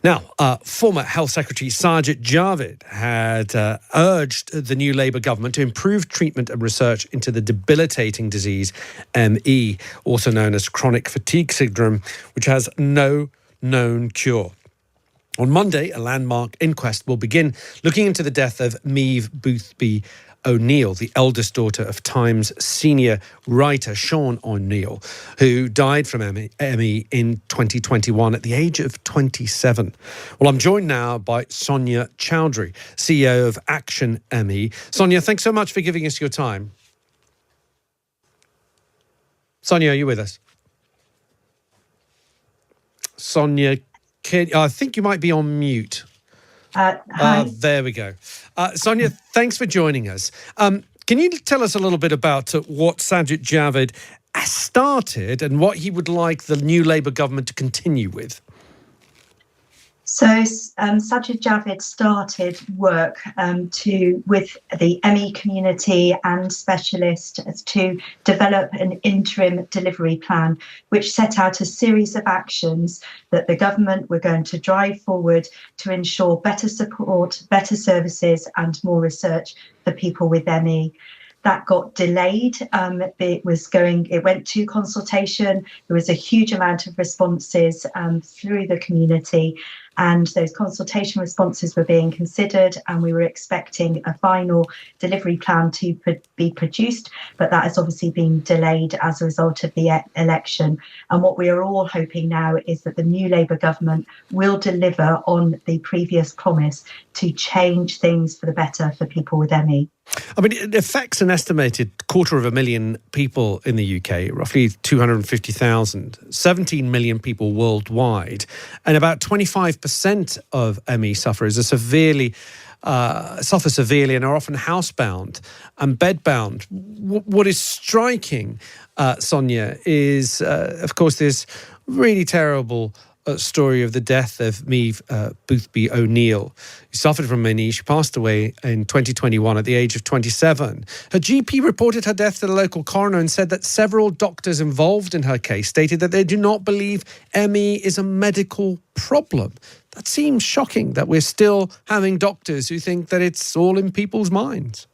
Now, former Health Secretary Sajid Javid had urged the new Labour government to improve treatment and research into the debilitating disease ME, also known as chronic fatigue syndrome, which has no known cure. On Monday, a landmark inquest will begin looking into the death of Maeve Boothby-O'Neill, the eldest daughter of Times senior writer Sean O'Neill, who died from ME in 2021 at the age of 27. Well, I'm joined now by Sonya Chowdhury, CEO of Action ME. Sonya, thanks so much for giving us your time. Sonya, are you with us? Sonya, I think you might be on mute. Hi. There we go. Sonya, thanks for joining us. Can you tell us a little bit about what Sajid Javid started and what he would like the new Labour government to continue with? So Sajid Javid started work with the ME community and specialists to develop an interim delivery plan, which set out a series of actions that the government were going to drive forward to ensure better support, better services and more research for people with ME. That got delayed. It went to consultation. There was a huge amount of responses through the community, and those consultation responses were being considered, and we were expecting a final delivery plan to be produced, but that has obviously been delayed as a result of the election. And what we are all hoping now is that the new Labour government will deliver on the previous promise to change things for the better for people with ME. I mean, it affects an estimated 250,000 people in the UK, roughly 250,000, 17 million people worldwide, and about 25% of ME sufferers suffer severely and are often housebound and bedbound. What is striking, Sonya, is, of course, this really terrible story of the death of Maeve Boothby-O'Neill, who suffered from ME. She passed away in 2021 at the age of 27. Her GP reported her death to the local coroner and said that several doctors involved in her case stated that they do not believe ME is a medical problem. That seems shocking that we're still having doctors who think that it's all in people's minds.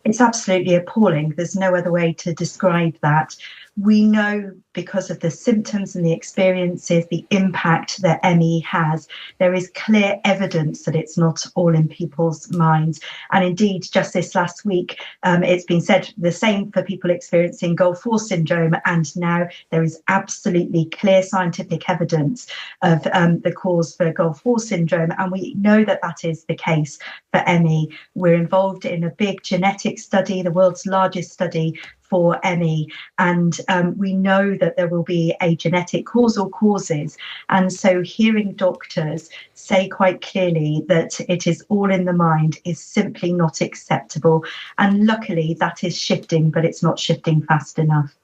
It's absolutely appalling. There's no other way to describe that. We know because of the symptoms and the experiences, the impact that ME has, there is clear evidence that it's not all in people's minds. And indeed, just this last week, it's been said the same for people experiencing Gulf War syndrome. And now there is absolutely clear scientific evidence of the cause for Gulf War syndrome. And we know that that is the case for ME. We're involved in a big genetic study, the world's largest study for ME, and we know that there will be a genetic cause or causes. And so hearing doctors say quite clearly that it is all in the mind is simply not acceptable. And luckily that is shifting, but it's not shifting fast enough.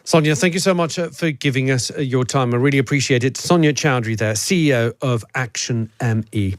Sonya, thank you so much for giving us your time. I really appreciate it. Sonya Chowdhury there, CEO of Action ME.